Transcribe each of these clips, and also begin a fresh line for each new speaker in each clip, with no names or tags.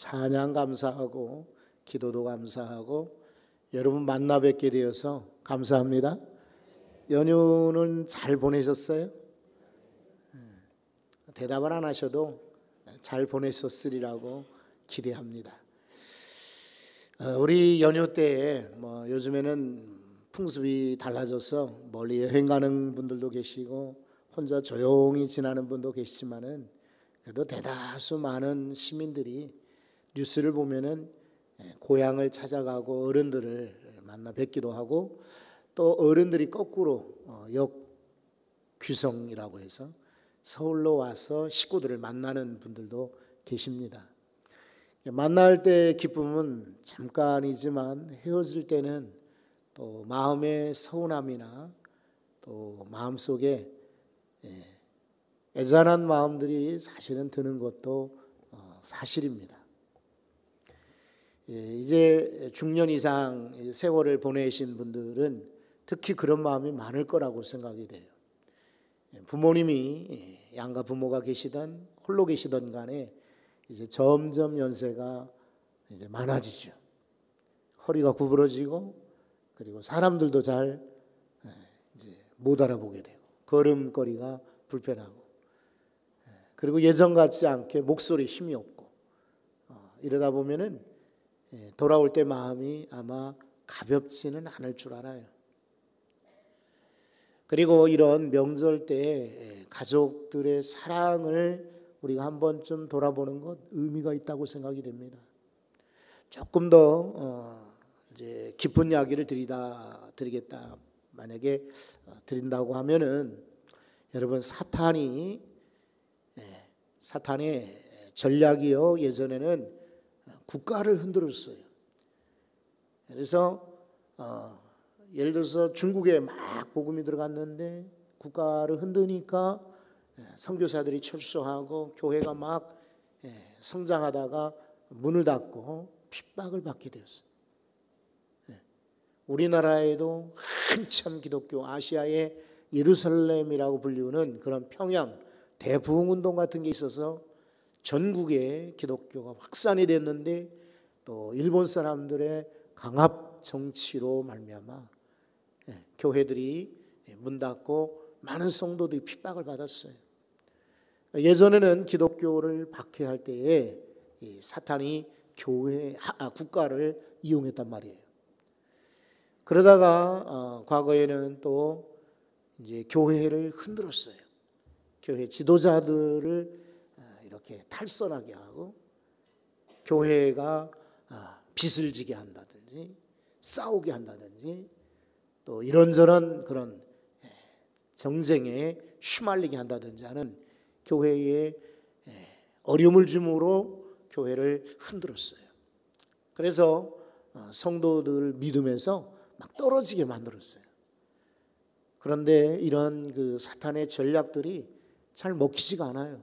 찬양 감사하고 기도도 감사하고 여러분 만나 뵙게 되어서 감사합니다. 연휴는 잘 보내셨어요? 대답을 안 하셔도 잘 보내셨으리라고 기대합니다. 우리 연휴 때에 요즘에는 풍습이 달라져서 멀리 여행 가는 분들도 계시고 혼자 조용히 지나는 분도 계시지만은 그래도 대다수 많은 시민들이 뉴스를 보면은 고향을 찾아가고 어른들을 만나 뵙기도 하고 또 어른들이 거꾸로 역귀성이라고 해서 서울로 와서 식구들을 만나는 분들도 계십니다. 만날 때 기쁨은 잠깐이지만 헤어질 때는 또 마음의 서운함이나 또 마음속에 애잔한 마음들이 사실은 드는 것도 사실입니다. 이제 중년 이상 세월을 보내신 분들은 특히 그런 마음이 많을 거라고 생각이 돼요. 부모님이 양가 부모가 계시던 홀로 계시던 간에 이제 점점 연세가 이제 많아지죠. 허리가 구부러지고 그리고 사람들도 잘 이제 못 알아보게 되고 걸음걸이가 불편하고 그리고 예전 같지 않게 목소리 힘이 없고 이러다 보면은 돌아올 때 마음이 아마 가볍지는 않을 줄 알아요. 그리고 이런 명절 때 가족들의 사랑을 우리가 한 번쯤 돌아보는 것 의미가 있다고 생각이 됩니다. 조금 더 이제 깊은 이야기를 드리겠다. 만약에 드린다고 하면은 여러분 사탄의 전략이요 예전에는 국가를 흔들었어요. 그래서 예를 들어서 중국에 막 복음이 들어갔는데 국가를 흔드니까 선교사들이 철수하고 교회가 막 성장하다가 문을 닫고 핍박을 받게 되었어요. 우리나라에도 한참 기독교 아시아의 예루살렘이라고 불리우는 그런 평양 대부흥운동 같은 게 있어서 전국에 기독교가 확산이 됐는데 또 일본 사람들의 강압 정치로 말미암아 교회들이 문 닫고 많은 성도들이 핍박을 받았어요. 예전에는 기독교를 박해할 때에 사탄이 국가를 이용했단 말이에요. 그러다가 과거에는 또 이제 교회를 흔들었어요. 교회 지도자들을 이렇게 탈선하게 하고 교회가 빚을 지게 한다든지 싸우게 한다든지 또 이런저런 그런 정쟁에 휘말리게 한다든지 하는 교회에 어려움을 줌으로 교회를 흔들었어요. 그래서 성도들 믿음에서 막 떨어지게 만들었어요. 그런데 이런 그 사탄의 전략들이 잘 먹히지가 않아요.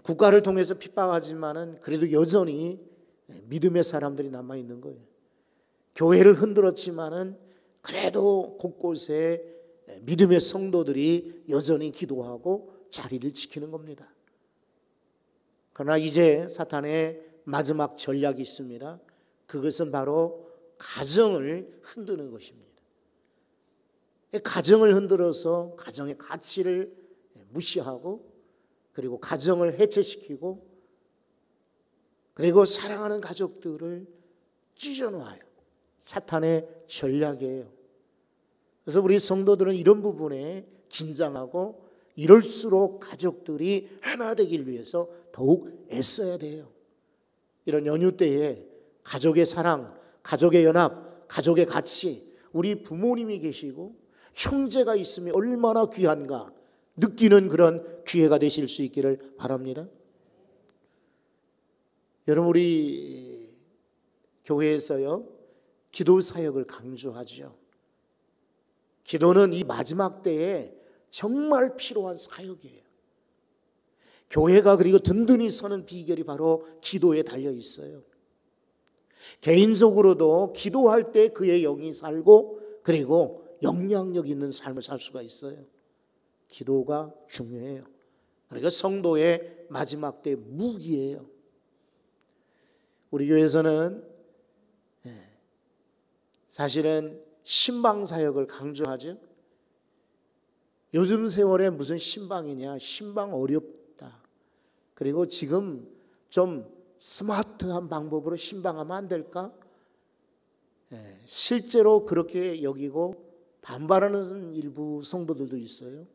국가를 통해서 핍박하지만은 그래도 여전히 믿음의 사람들이 남아 있는 거예요. 교회를 흔들었지만은 그래도 곳곳에 믿음의 성도들이 여전히 기도하고 자리를 지키는 겁니다. 그러나 이제 사탄의 마지막 전략이 있습니다. 그것은 바로 가정을 흔드는 것입니다. 가정을 흔들어서 가정의 가치를 무시하고 그리고 가정을 해체시키고 그리고 사랑하는 가족들을 찢어놓아요. 사탄의 전략이에요. 그래서 우리 성도들은 이런 부분에 긴장하고 이럴수록 가족들이 하나 되길 위해서 더욱 애써야 돼요. 이런 연휴 때에 가족의 사랑, 가족의 연합, 가족의 가치, 우리 부모님이 계시고 형제가 있으면 얼마나 귀한가 느끼는 그런 기회가 되실 수 있기를 바랍니다. 여러분 우리 교회에서요 기도 사역을 강조하죠. 기도는 이 마지막 때에 정말 필요한 사역이에요. 교회가 그리고 든든히 서는 비결이 바로 기도에 달려 있어요. 개인적으로도 기도할 때 그의 영이 살고 그리고 영향력 있는 삶을 살 수가 있어요. 기도가 중요해요. 그러니까 성도의 마지막 때 무기예요. 우리 교회에서는 사실은 신방 사역을 강조하죠. 요즘 세월에 무슨 신방이냐, 신방 어렵다. 그리고 지금 좀 스마트한 방법으로 신방하면 안 될까? 실제로 그렇게 여기고 반발하는 일부 성도들도 있어요.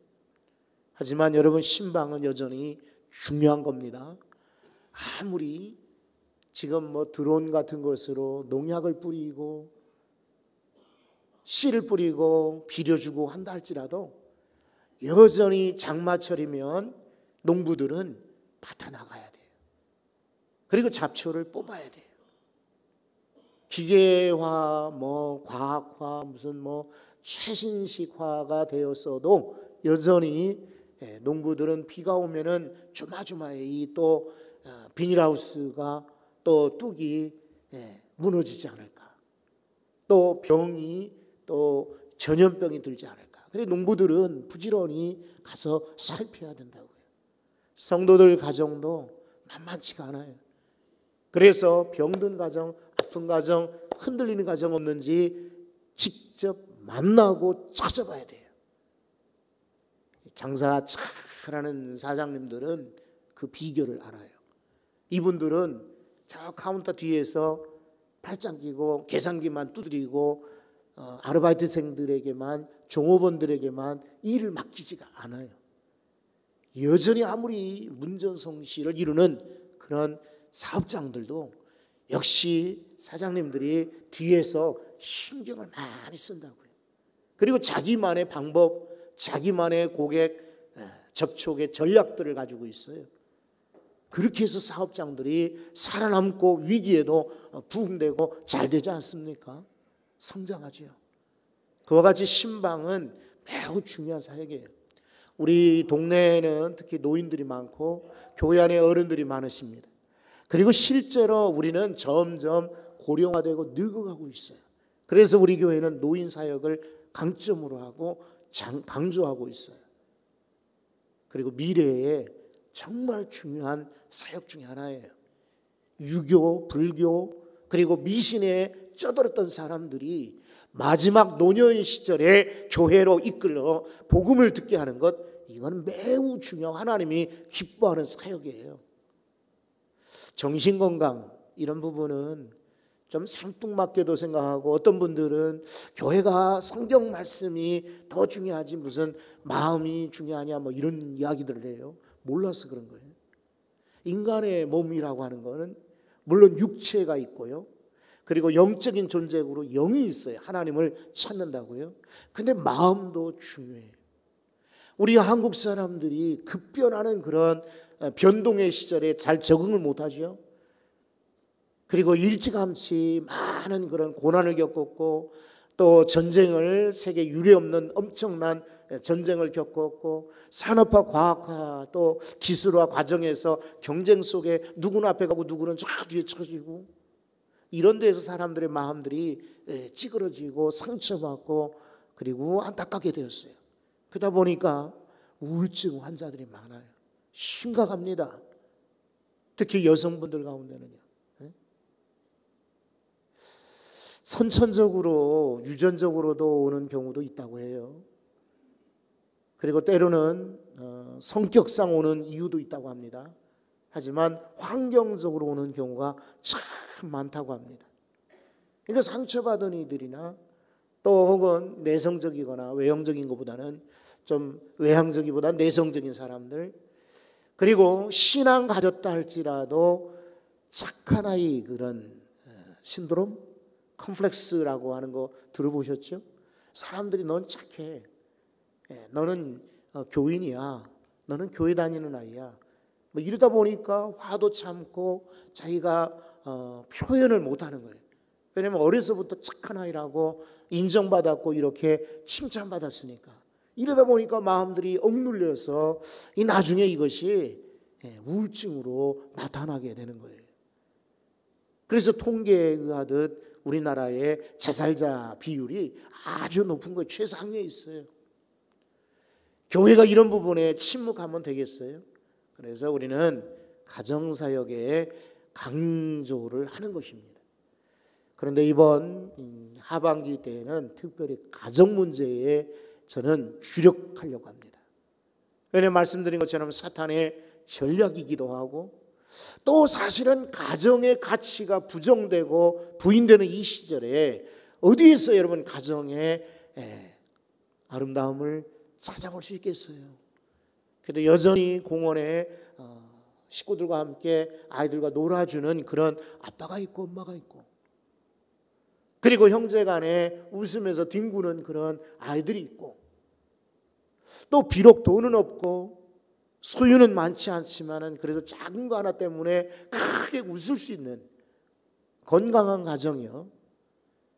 하지만 여러분, 신방은 여전히 중요한 겁니다. 아무리 지금 뭐 드론 같은 것으로 농약을 뿌리고 씨를 뿌리고 비료 주고 한다 할지라도 여전히 장마철이면 농부들은 밭에 나가야 돼요. 그리고 잡초를 뽑아야 돼요. 기계화, 뭐 과학화, 무슨 뭐 최신식화가 되었어도 여전히 농부들은 비가 오면은 조마조마히 또 비닐하우스가 또 뚝이 무너지지 않을까, 또 병이 또 전염병이 들지 않을까. 그래서 농부들은 부지런히 가서 살펴야 된다고요. 성도들 가정도 만만치가 않아요. 그래서 병든 가정, 아픈 가정, 흔들리는 가정 없는지 직접 만나고 찾아봐야 돼요. 장사 잘하는 사장님들은 그 비결을 알아요. 이분들은 저 카운터 뒤에서 팔짱 끼고 계산기만 두드리고 아르바이트생들에게만, 종업원들에게만 일을 맡기지가 않아요. 여전히 아무리 문전성시를 이루는 그런 사업장들도 역시 사장님들이 뒤에서 신경을 많이 쓴다고요. 그리고 자기만의 방법, 자기만의 고객 접촉의 전략들을 가지고 있어요. 그렇게 해서 사업장들이 살아남고 위기에도 부흥되고 잘 되지 않습니까? 성장하지요. 그와 같이 신방은 매우 중요한 사역이에요. 우리 동네에는 특히 노인들이 많고 교회 안에 어른들이 많으십니다. 그리고 실제로 우리는 점점 고령화되고 늙어가고 있어요. 그래서 우리 교회는 노인 사역을 강점으로 하고 강조하고 있어요. 그리고 미래에 정말 중요한 사역 중에 하나예요. 유교, 불교, 그리고 미신에 쩌들었던 사람들이 마지막 노년 시절에 교회로 이끌어 복음을 듣게 하는 것, 이건 매우 중요한, 하나님이 기뻐하는 사역이에요. 정신건강 이런 부분은 좀 생뚱맞게도 생각하고, 어떤 분들은 교회가 성경 말씀이 더 중요하지 무슨 마음이 중요하냐 뭐 이런 이야기들을 해요. 몰라서 그런 거예요. 인간의 몸이라고 하는 거는 물론 육체가 있고요, 그리고 영적인 존재로 영이 있어요. 하나님을 찾는다고요. 근데 마음도 중요해요. 우리 한국 사람들이 급변하는 그런 변동의 시절에 잘 적응을 못하죠. 그리고 일찌감치 많은 그런 고난을 겪었고, 또 전쟁을, 세계 유례없는 엄청난 전쟁을 겪었고, 산업화, 과학화, 또 기술화 과정에서 경쟁 속에 누구는 앞에 가고 누구는 저 뒤에 처지고, 이런 데에서 사람들의 마음들이 찌그러지고 상처받고 그리고 안타깝게 되었어요. 그러다 보니까 우울증 환자들이 많아요. 심각합니다. 특히 여성분들 가운데는요. 선천적으로, 유전적으로도 오는 경우도 있다고 해요. 그리고 때로는 성격상 오는 이유도 있다고 합니다. 하지만 환경적으로 오는 경우가 참 많다고 합니다. 그러니까 상처받은 이들이나 또 혹은 내성적이거나 외형적인 것보다는 좀 외향적이보다 내성적인 사람들, 그리고 신앙 가졌다 할지라도 착한 아이, 그런 신드롬, 컴플렉스라고 하는 거 들어보셨죠? 사람들이 넌 착해, 너는 교인이야, 너는 교회 다니는 아이야, 뭐 이러다 보니까 화도 참고 자기가 표현을 못하는 거예요. 왜냐하면 어려서부터 착한 아이라고 인정받았고 이렇게 칭찬받았으니까. 이러다 보니까 마음들이 억눌려서 이 나중에 이것이 우울증으로 나타나게 되는 거예요. 그래서 통계에 의하듯 우리나라의 자살자 비율이 아주 높은 거예요. 최상위에 있어요. 교회가 이런 부분에 침묵하면 되겠어요? 그래서 우리는 가정사역에 강조를 하는 것입니다. 그런데 이번 하반기 때에는 특별히 가정 문제에 저는 주력하려고 합니다. 왜냐하면 말씀드린 것처럼 사탄의 전략이기도 하고 또 사실은 가정의 가치가 부정되고 부인되는 이 시절에 어디에서 여러분 가정의 아름다움을 찾아볼 수 있겠어요? 그래도 여전히 공원에 식구들과 함께 아이들과 놀아주는 그런 아빠가 있고 엄마가 있고 그리고 형제간에 웃으면서 뒹구는 그런 아이들이 있고 또 비록 돈은 없고 소유는 많지 않지만은 그래도 작은 거 하나 때문에 크게 웃을 수 있는 건강한 가정이요.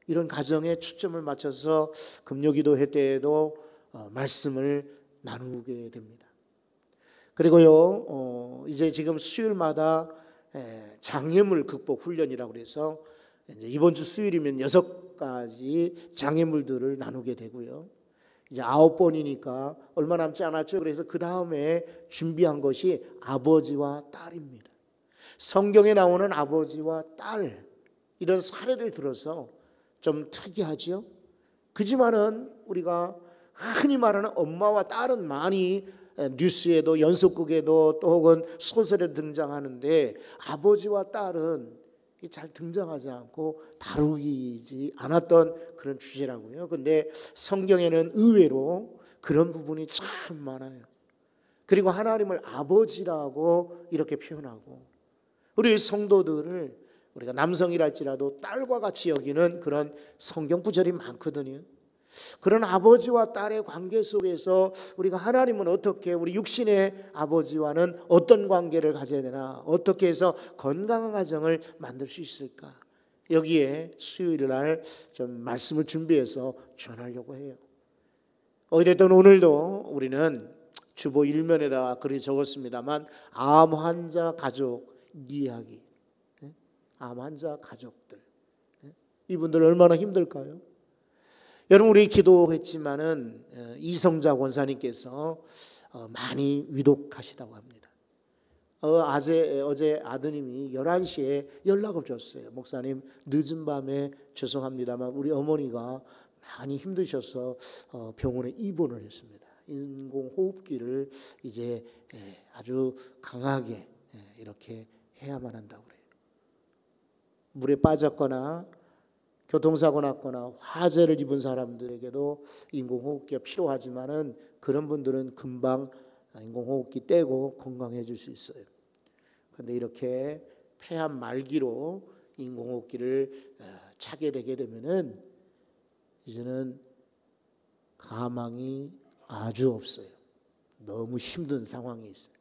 이런 가정에 초점을 맞춰서 금요기도회 때에도 말씀을 나누게 됩니다. 그리고요, 이제 지금 수요일마다 장애물 극복 훈련이라고 그래서 이제 이번 주 수요일이면 6가지 장애물들을 나누게 되고요. 이제 9번이니까 얼마 남지 않았죠. 그래서 그 다음에 준비한 것이 아버지와 딸입니다. 성경에 나오는 아버지와 딸 이런 사례를 들어서 좀 특이하죠. 그지만은 우리가 흔히 말하는 엄마와 딸은 많이 뉴스에도 연속극에도 또 혹은 소설에 등장하는데 아버지와 딸은 잘 등장하지 않고 다루지 않았던 그런 주제라고요. 근데 성경에는 의외로 그런 부분이 참 많아요. 그리고 하나님을 아버지라고 이렇게 표현하고 우리 성도들을 우리가 남성이랄지라도 딸과 같이 여기는 그런 성경 구절이 많거든요. 그런 아버지와 딸의 관계 속에서 우리가 하나님은 어떻게 우리 육신의 아버지와는 어떤 관계를 가져야 되나 어떻게 해서 건강한 가정을 만들 수 있을까 여기에 수요일 날 좀 말씀을 준비해서 전하려고 해요. 어찌됐든 오늘도 우리는 주보 1면에다가 글을 적었습니다만 암 환자 가족 이야기 암 환자 가족들 이분들 얼마나 힘들까요? 여러분 우리 기도했지만은 이성자 권사님께서 많이 위독하시다고 합니다. 어제 아드님이 11시에 연락을 줬어요. 목사님 늦은 밤에 죄송합니다만 우리 어머니가 많이 힘드셔서 병원에 입원을 했습니다. 인공호흡기를 이제 아주 강하게 이렇게 해야만 한다고 그래요. 물에 빠졌거나 교통사고 났거나 화재를 입은 사람들에게도 인공호흡기가 필요하지만은 그런 분들은 금방 인공호흡기 떼고 건강해질 수 있어요. 그런데 이렇게 폐암 말기로 인공호흡기를 차게 되게 되면은 이제는 가망이 아주 없어요. 너무 힘든 상황이 있어요.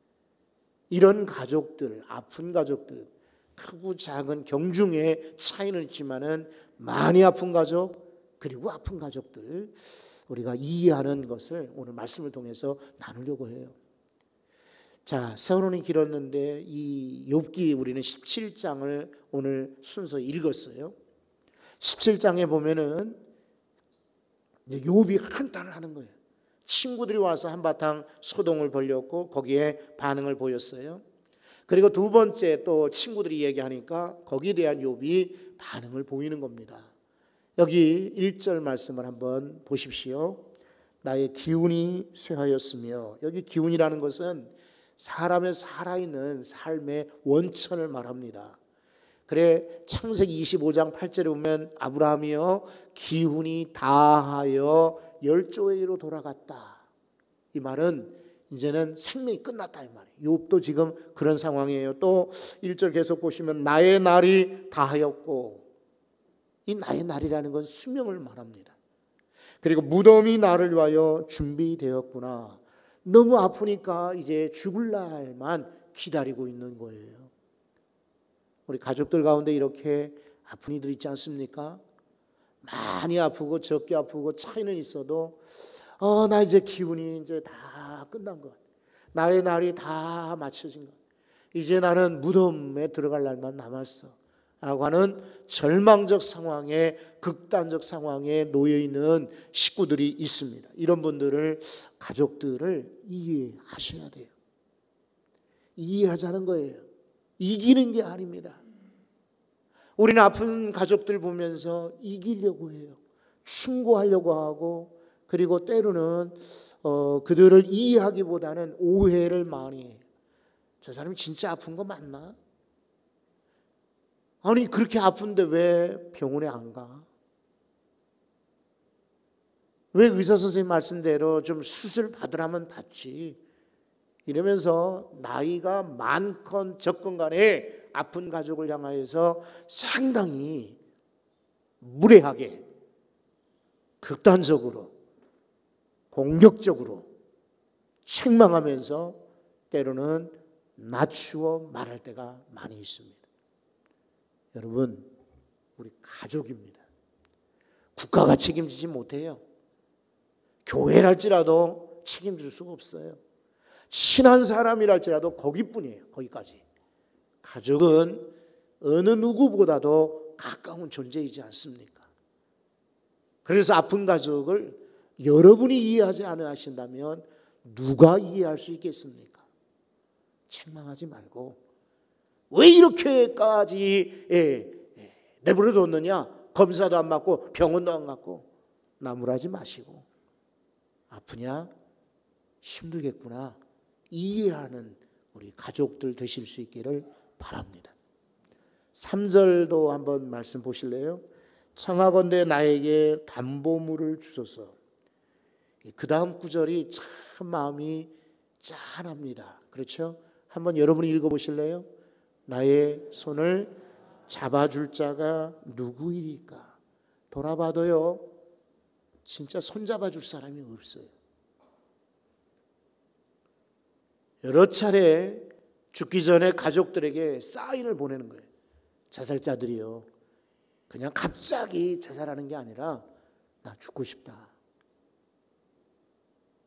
이런 가족들, 아픈 가족들, 크고 작은 경중의 차이는 있지만은 많이 아픈 가족 그리고 아픈 가족들 우리가 이해하는 것을 오늘 말씀을 통해서 나누려고 해요. 자, 서론이 길었는데 이 욥기 우리는 17장을 오늘 순서 읽었어요. 17장에 보면은 이제 욥이 한탄을 하는 거예요. 친구들이 와서 한바탕 소동을 벌였고 거기에 반응을 보였어요. 그리고 두 번째 또 친구들이 얘기하니까 거기에 대한 욥이 반응을 보이는 겁니다. 여기 1절 말씀을 한번 보십시오. 나의 기운이 쇠하였으며 여기 기운이라는 것은 사람의 살아있는 삶의 원천을 말합니다. 그래 창세기 25장 8절에 보면 아브라함이여 기운이 다하여 열조에로 돌아갔다. 이 말은 이제는 생명이 끝났다 이 말이에요. 욥도 지금 그런 상황이에요. 또 1절 계속 보시면 나의 날이 다하였고 이 나의 날이라는 건 수명을 말합니다. 그리고 무덤이 나를 위하여 준비되었구나. 너무 아프니까 이제 죽을 날만 기다리고 있는 거예요. 우리 가족들 가운데 이렇게 아픈 이들 있지 않습니까? 많이 아프고 적게 아프고 차이는 있어도 나 이제 기운이 이제 다 끝난 것. 나의 날이 다 맞춰진 것. 이제 나는 무덤에 들어갈 날만 남았어. 라고 하는 절망적 상황에 극단적 상황에 놓여 있는 식구들이 있습니다. 이런 분들을 가족들을 이해하셔야 돼요. 이해하자는 거예요. 이기는 게 아닙니다. 우리는 아픈 가족들 보면서 이기려고 해요. 충고하려고 하고, 그리고 때로는 그들을 이해하기보다는 오해를 많이 해요. 저 사람이 진짜 아픈 거 맞나? 아니 그렇게 아픈데 왜 병원에 안 가? 왜 의사 선생님 말씀대로 좀 수술 받으라면 받지? 이러면서 나이가 많건 적건 간에 아픈 가족을 향하여서 상당히 무례하게, 극단적으로, 공격적으로 책망하면서 때로는 낮추어 말할 때가 많이 있습니다. 여러분, 우리 가족입니다. 국가가 책임지지 못해요. 교회랄지라도 책임질 수가 없어요. 친한 사람이랄지라도 거기뿐이에요. 거기까지. 가족은 어느 누구보다도 가까운 존재이지 않습니까? 그래서 아픈 가족을 여러분이 이해하지 않으신다면 누가 이해할 수 있겠습니까? 책망하지 말고 왜 이렇게까지 내버려뒀느냐? 검사도 안 받고 병원도 안 갔고 나무라지 마시고 아프냐? 힘들겠구나. 이해하는 우리 가족들 되실 수 있기를 바랍니다. 3절도 한번 말씀 보실래요? 청하건대 나에게 담보물을 주소서. 그 다음 구절이 참 마음이 짠합니다. 그렇죠? 한번 여러분이 읽어보실래요? 나의 손을 잡아줄 자가 누구이리까? 돌아봐도요, 진짜 손 잡아줄 사람이 없어요. 여러 차례 죽기 전에 가족들에게 사인을 보내는 거예요. 자살자들이요. 그냥 갑자기 자살하는 게 아니라 나 죽고 싶다.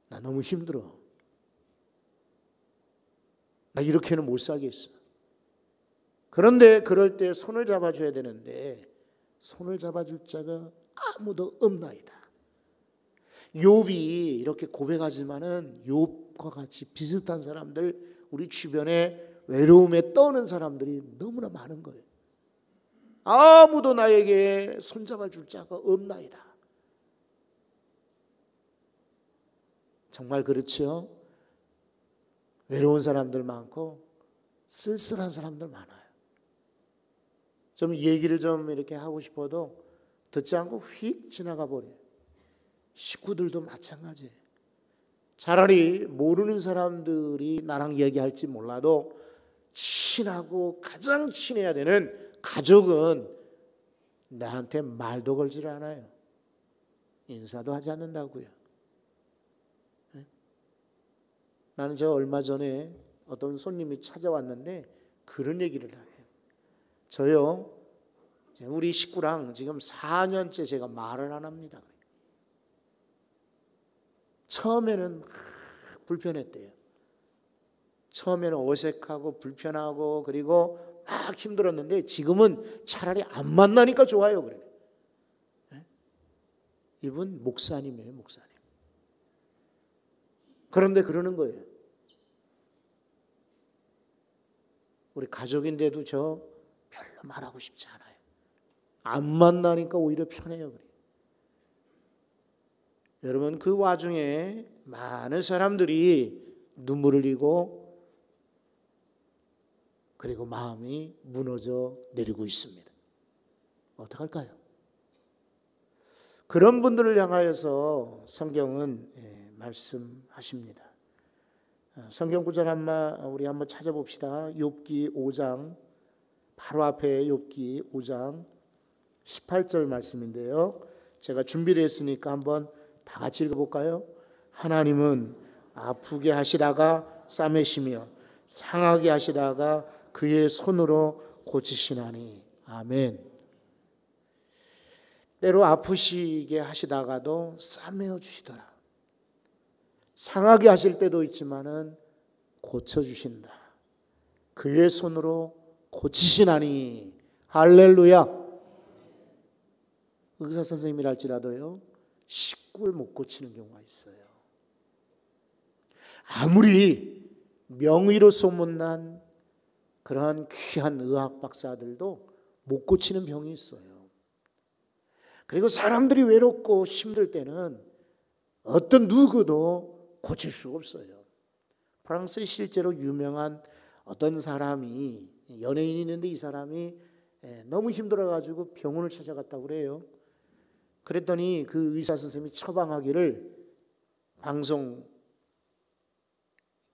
나 너무 힘들어. 나 이렇게는 못 살겠어. 그런데 그럴 때 손을 잡아줘야 되는데 손을 잡아줄 자가 아무도 없나이다. 욥이 이렇게 고백하지만은 욥과 같이 비슷한 사람들, 우리 주변에 외로움에 떠는 사람들이 너무나 많은 거예요. 아무도 나에게 손잡아줄 자가 없나이다. 정말 그렇죠? 외로운 사람들 많고 쓸쓸한 사람들 많아요. 좀 얘기를 좀 이렇게 하고 싶어도 듣지 않고 휙 지나가 버려요. 식구들도 마찬가지예요. 차라리 모르는 사람들이 나랑 얘기할지 몰라도 친하고 가장 친해야 되는 가족은 나한테 말도 걸질 않아요. 인사도 하지 않는다고요. 나는 저 얼마 전에 어떤 손님이 찾아왔는데 그런 얘기를 해요. 저요, 우리 식구랑 지금 4년째 제가 말을 안 합니다. 처음에는 불편했대요. 처음에는 어색하고 불편하고 그리고 막 힘들었는데 지금은 차라리 안 만나니까 좋아요. 그래요. 이분 목사님이에요, 목사님. 그런데 그러는 거예요. 우리 가족인데도 저 별로 말하고 싶지 않아요. 안 만나니까 오히려 편해요. 그래요. 여러분, 그 와중에 많은 사람들이 눈물을 흘리고 그리고 마음이 무너져 내리고 있습니다. 어떡할까요? 그런 분들을 향하여서 성경은 말씀하십니다. 성경 구절 우리 한번 찾아봅시다. 욥기 5장, 바로 앞에 욥기 5장 18절 말씀인데요. 제가 준비를 했으니까 한번 다 같이 읽어볼까요? 하나님은 아프게 하시다가 싸매시며 상하게 하시다가 그의 손으로 고치시나니. 아멘. 때로 아프시게 하시다가도 싸매어 주시더라. 상하게 하실 때도 있지만은 고쳐주신다. 그의 손으로 고치시나니. 할렐루야. 의사 선생님이랄지라도요, 식구를 못 고치는 경우가 있어요. 아무리 명의로 소문난 그러한 귀한 의학 박사들도 못 고치는 병이 있어요. 그리고 사람들이 외롭고 힘들 때는 어떤 누구도 고칠 수가 없어요. 프랑스에 실제로 유명한 어떤 사람이, 연예인이 있는데 이 사람이 너무 힘들어가지고 병원을 찾아갔다고 그래요. 그랬더니 그 의사 선생님이 처방하기를 방송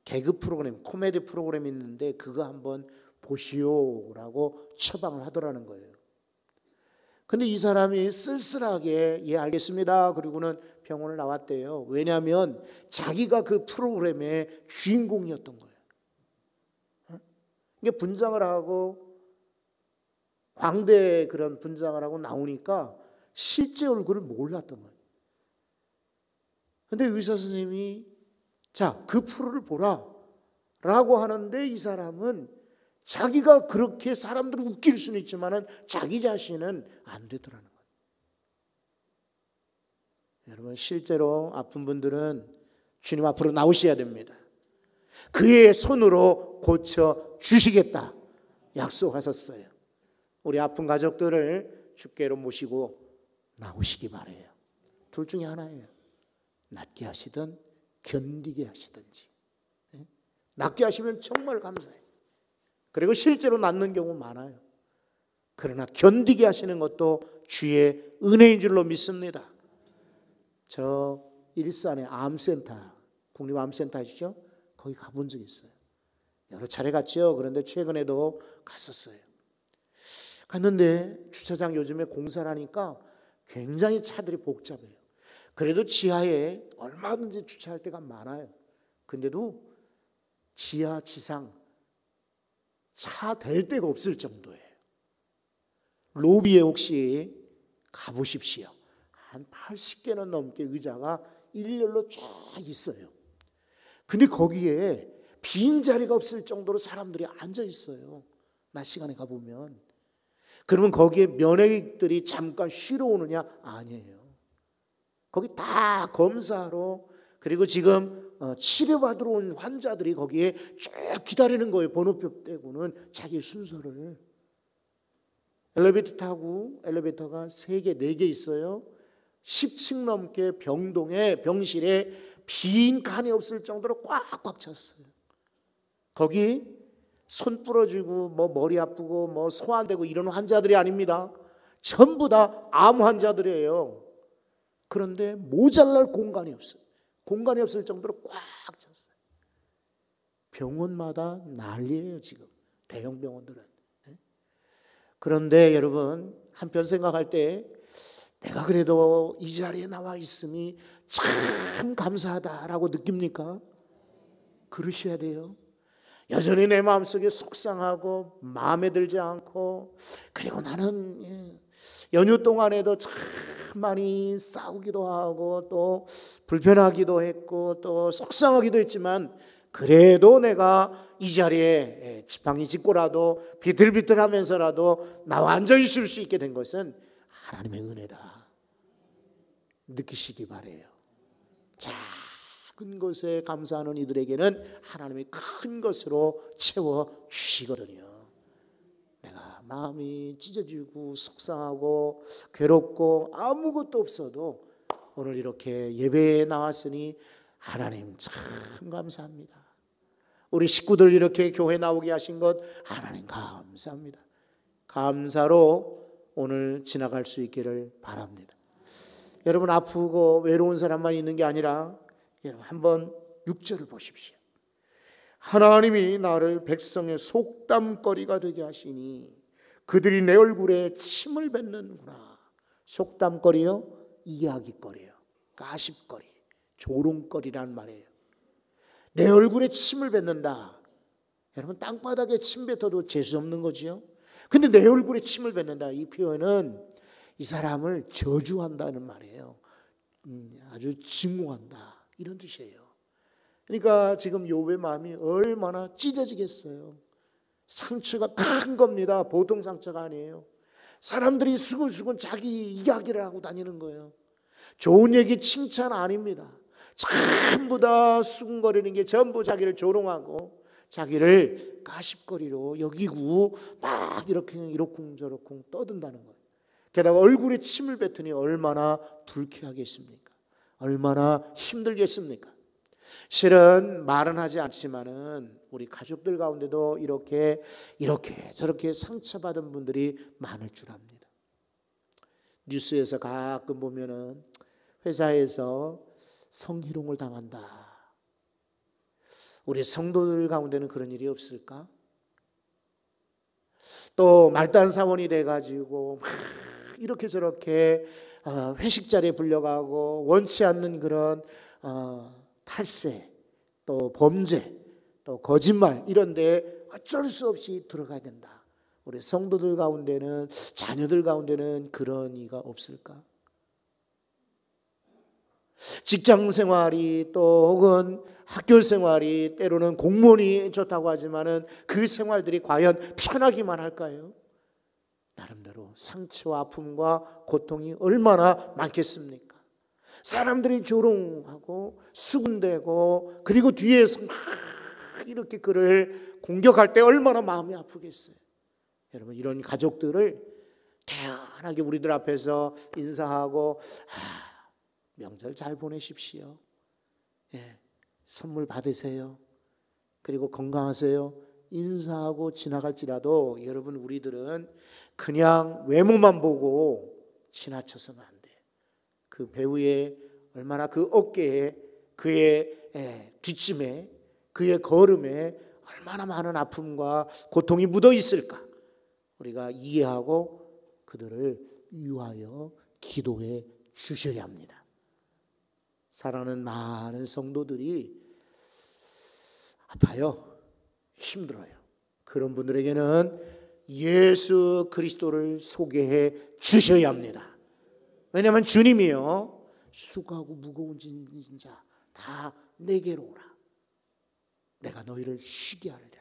개그 프로그램, 코미디 프로그램이 있는데 그거 한번 보시오라고 처방을 하더라는 거예요. 근데 이 사람이 쓸쓸하게 예 알겠습니다 그리고는 병원을 나왔대요. 왜냐하면 자기가 그 프로그램의 주인공이었던 거예요. 이게 분장을 하고 광대 그런 분장을 하고 나오니까 실제 얼굴을 몰랐던 거예요. 근데 의사 선생님이 자, 그 프로를 보라 라고 하는데 이 사람은 자기가 그렇게 사람들을 웃길 수는 있지만 자기 자신은 안 되더라는 거예요. 여러분 실제로 아픈 분들은 주님 앞으로 나오셔야 됩니다. 그의 손으로 고쳐 주시겠다 약속하셨어요. 우리 아픈 가족들을 주께로 모시고 나오시기 바라요. 둘 중에 하나예요. 낫게 하시든 견디게 하시든지. 낫게 하시면 정말 감사해요. 그리고 실제로 낫는 경우 많아요. 그러나 견디게 하시는 것도 주의 은혜인 줄로 믿습니다. 저 일산에 암센터, 국립암센터 아시죠? 거기 가본 적이 있어요. 여러 차례 갔죠. 그런데 최근에도 갔었어요. 갔는데 주차장 요즘에 공사를 하니까 굉장히 차들이 복잡해요. 그래도 지하에 얼마든지 주차할 데가 많아요. 근데도 지하, 지상 차 댈 데가 없을 정도예요. 로비에 혹시 가보십시오. 한 80개는 넘게 의자가 일렬로 쫙 있어요. 근데 거기에 빈 자리가 없을 정도로 사람들이 앉아 있어요. 낮 시간에 가보면. 그러면 거기에 면회객들이 잠깐 쉬러 오느냐? 아니에요. 거기 다 검사하러, 그리고 지금 치료받으러 온 환자들이 거기에 쭉 기다리는 거예요. 번호표 떼고는 자기 순서를. 엘리베이터 타고, 엘리베이터가 3개, 4개 있어요. 10층 넘게 병동에, 병실에 빈 칸이 없을 정도로 꽉꽉 찼어요. 거기 손 부러지고 뭐 머리 아프고 뭐 소환되고 이런 환자들이 아닙니다. 전부 다 암 환자들이에요. 그런데 모자랄 공간이 없어요. 공간이 없을 정도로 꽉 찼어요. 병원마다 난리예요 지금. 대형 병원들은. 그런데 여러분 한편 생각할 때 내가 그래도 이 자리에 나와 있음이 참 감사하다라고 느낍니까? 그러셔야 돼요. 여전히 내 마음속에 속상하고 마음에 들지 않고, 그리고 나는 연휴 동안에도 참 많이 싸우기도 하고 또 불편하기도 했고 또 속상하기도 했지만, 그래도 내가 이 자리에 지팡이 짚고라도 비틀비틀하면서라도 나와 앉아 있을 수 있게 된 것은 하나님의 은혜다 느끼시기 바래요. 작은 것에 감사하는 이들에게는 하나님이 큰 것으로 채워주시거든요. 내가 마음이 찢어지고 속상하고 괴롭고 아무것도 없어도 오늘 이렇게 예배에 나왔으니 하나님 참 감사합니다. 우리 식구들 이렇게 교회 나오게 하신 것 하나님 감사합니다. 감사로 오늘 지나갈 수 있기를 바랍니다. 여러분 아프고 외로운 사람만 있는 게 아니라 여러분 한번 6절을 보십시오. 하나님이 나를 백성의 속담거리가 되게 하시니 그들이 내 얼굴에 침을 뱉는구나. 속담거리요? 이야기거리요. 가십거리, 조롱거리란 말이에요. 내 얼굴에 침을 뱉는다. 여러분 땅바닥에 침 뱉어도 재수 없는 거지요. 근데 내 얼굴에 침을 뱉는다. 이 표현은 이 사람을 저주한다는 말이에요. 아주 증오한다 이런 뜻이에요. 그러니까 지금 욥의 마음이 얼마나 찢어지겠어요. 상처가 큰 겁니다. 보통 상처가 아니에요. 사람들이 수근수근 자기 이야기를 하고 다니는 거예요. 좋은 얘기 칭찬 아닙니다. 전부 다 수근거리는 게 전부 자기를 조롱하고 자기를 가십거리로 여기고 막 이렇게 이러쿵저러쿵 떠든다는 거예요. 게다가 얼굴에 침을 뱉으니 얼마나 불쾌하겠습니까? 얼마나 힘들겠습니까? 실은 말은 하지 않지만은 우리 가족들 가운데도 이렇게 저렇게 상처받은 분들이 많을 줄 압니다. 뉴스에서 가끔 보면은 회사에서 성희롱을 당한다. 우리 성도들 가운데는 그런 일이 없을까? 또 말단 사원이 돼가지고 막 이렇게 저렇게 회식 자리에 불려가고 원치 않는 그런 탈세, 또 범죄, 또 거짓말 이런 데 어쩔 수 없이 들어가야 된다. 우리 성도들 가운데는, 자녀들 가운데는 그런 이가 없을까? 직장 생활이 또 혹은 학교 생활이 때로는 공무원이 좋다고 하지만은 그 생활들이 과연 편하기만 할까요? 나름대로 상처와 아픔과 고통이 얼마나 많겠습니까? 사람들이 조롱하고 수군대고 그리고 뒤에서 막 이렇게 그를 공격할 때 얼마나 마음이 아프겠어요. 여러분, 이런 가족들을 태연하게 우리들 앞에서 인사하고 명절 잘 보내십시오. 예, 선물 받으세요. 그리고 건강하세요. 인사하고 지나갈지라도 여러분, 우리들은 그냥 외모만 보고 지나쳐서는 안 돼. 그 배우의 얼마나 그 어깨에, 그의 뒷짐에, 그의 걸음에 얼마나 많은 아픔과 고통이 묻어 있을까? 우리가 이해하고 그들을 위하여 기도해 주셔야 합니다. 사랑하는 많은 성도들이 아파요. 힘들어요. 그런 분들에게는 예수 그리스도를 소개해 주셔야 합니다. 왜냐하면 주님이요, 수고하고 무거운 짐자 다 내게로 오라. 내가 너희를 쉬게 하리라.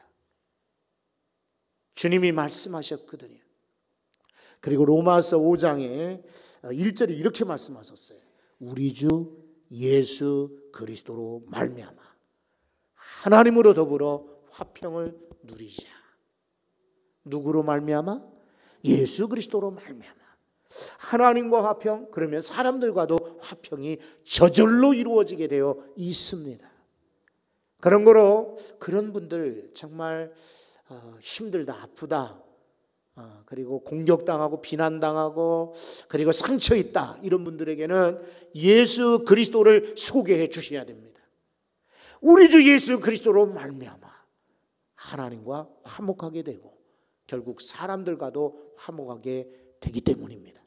주님이 말씀하셨거든요. 그리고 로마서 5장에 1절에 이렇게 말씀하셨어요. 우리 주 예수 그리스도로 말미암아 하나님으로 더불어 화평을 누리자. 누구로 말미암아? 예수 그리스도로 말미암아. 하나님과 화평, 그러면 사람들과도 화평이 저절로 이루어지게 되어 있습니다. 그런 거로 그런 분들 정말 힘들다, 아프다, 그리고 공격당하고 비난당하고 그리고 상처 있다, 이런 분들에게는 예수 그리스도를 소개해 주셔야 됩니다. 우리 주 예수 그리스도로 말미암아 하나님과 화목하게 되고 결국 사람들과도 화목하게 되기 때문입니다.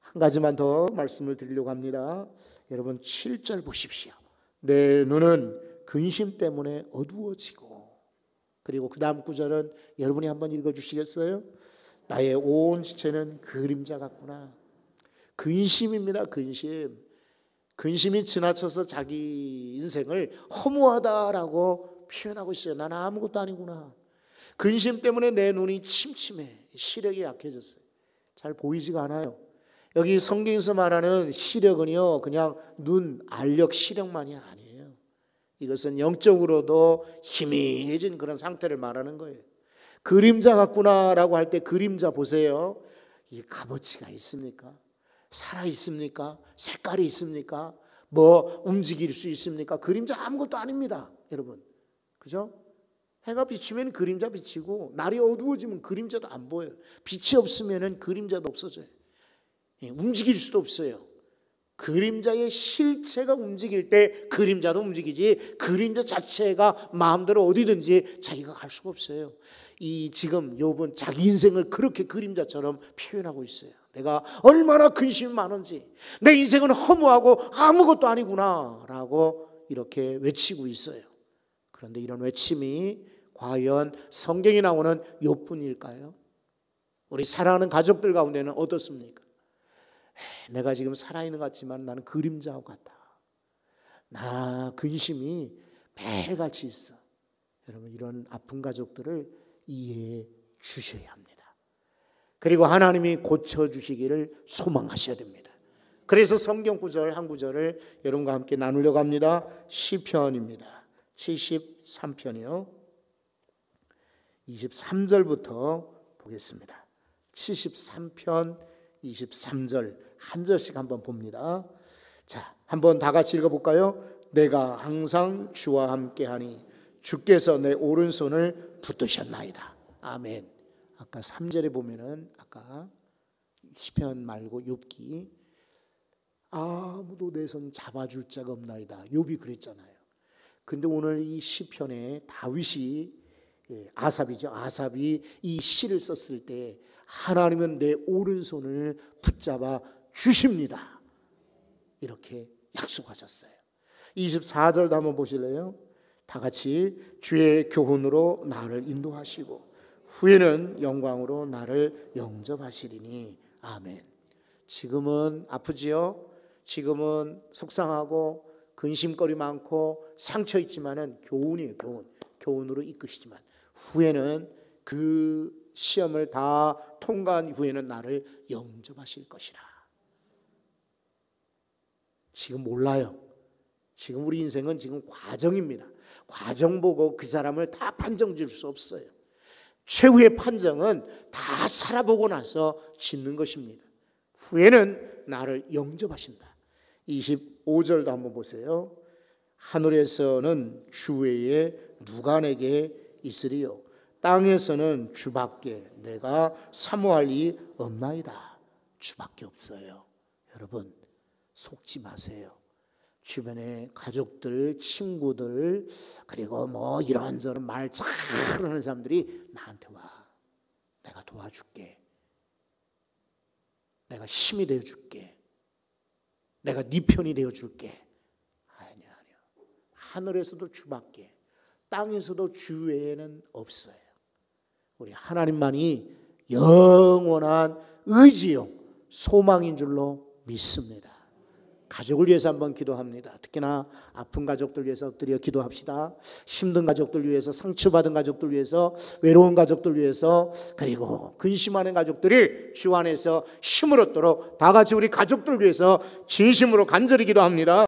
한 가지만 더 말씀을 드리려고 합니다. 여러분 7절 보십시오. 내 눈은 근심 때문에 어두워지고, 그리고 그 다음 구절은 여러분이 한번 읽어주시겠어요? 나의 온 지체는 그림자 같구나. 근심입니다. 근심. 근심이 지나쳐서 자기 인생을 허무하다라고 표현하고 있어요. 나는 아무것도 아니구나. 근심 때문에 내 눈이 침침해. 시력이 약해졌어요. 잘 보이지가 않아요. 여기 성경에서 말하는 시력은요, 그냥 눈, 알력, 시력만이 아니에요. 이것은 영적으로도 희미해진 그런 상태를 말하는 거예요. 그림자 같구나라고 할 때 그림자 보세요. 이 값어치가 있습니까? 살아 있습니까? 색깔이 있습니까? 뭐 움직일 수 있습니까? 그림자 아무것도 아닙니다, 여러분. 그죠? 해가 비치면 그림자 비치고, 날이 어두워지면 그림자도 안 보여요. 빛이 없으면 그림자도 없어져요. 움직일 수도 없어요. 그림자의 실체가 움직일 때 그림자도 움직이지, 그림자 자체가 마음대로 어디든지 자기가 갈 수가 없어요. 이 지금 욥은 자기 인생을 그렇게 그림자처럼 표현하고 있어요. 내가 얼마나 근심이 많은지, 내 인생은 허무하고 아무것도 아니구나 라고 이렇게 외치고 있어요. 그런데 이런 외침이 과연 성경에 나오는 욥뿐일까요? 우리 사랑하는 가족들 가운데는 어떻습니까? 내가 지금 살아있는 것 같지만 나는 그림자 같다. 나 근심이 매일같이 있어. 여러분, 이런 아픈 가족들을 이해해 주셔야 합니다. 그리고 하나님이 고쳐주시기를 소망하셔야 됩니다. 그래서 성경 구절 한 구절을 여러분과 함께 나누려고 합니다. 시편입니다. 73편이요. 23절부터 보겠습니다. 73편 23절 한 절씩 한번 봅니다. 자, 한번 다 같이 읽어볼까요? 내가 항상 주와 함께하니 주께서 내 오른손을 붙드셨나이다. 아멘. 아까 3절에 보면은 아까 시편 말고 욥기 아무도 내 손 잡아줄 자가 없나이다. 욥이 그랬잖아요. 근데 오늘 이 시편에 다윗이 아삽이죠. 아삽이 이 시를 썼을 때 하나님은 내 오른손을 붙잡아 주십니다. 이렇게 약속하셨어요. 24절도 한번 보실래요? 다 같이 주의 교훈으로 나를 인도하시고 후에는 영광으로 나를 영접하시리니 아멘. 지금은 아프지요? 지금은 속상하고 근심거리 많고 상처 있지만은 교훈이에요. 교훈으로 이끄시지만 후에는 그 시험을 다 통과한 후에는 나를 영접하실 것이라. 지금 몰라요. 지금 우리 인생은 지금 과정입니다. 과정 보고 그 사람을 다 판정 지을 수 없어요. 최후의 판정은 다 살아보고 나서 짓는 것입니다. 후에는 나를 영접하신다. 25절도 한번 보세요. 하늘에서는 주 외에 누가 내게 있으리요? 땅에서는 주밖에 내가 사모할 이 없나이다. 주밖에 없어요. 여러분 속지 마세요. 주변에 가족들, 친구들, 그리고 뭐 이런저런 말 잘하는 사람들이 나한테 와. 내가 도와줄게. 내가 힘이 되어줄게. 내가 네 편이 되어줄게. 아니야. 하늘에서도 주밖에, 땅에서도 주 외에는 없어요. 우리 하나님만이 영원한 의지요, 소망인 줄로 믿습니다. 가족을 위해서 한번 기도합니다. 특히나 아픈 가족들 위해서 엎드려 기도합시다. 힘든 가족들 위해서, 상처받은 가족들 위해서, 외로운 가족들 위해서, 그리고 근심하는 가족들이 주 안에서 힘을 얻도록 다 같이 우리 가족들 위해서 진심으로 간절히 기도합니다.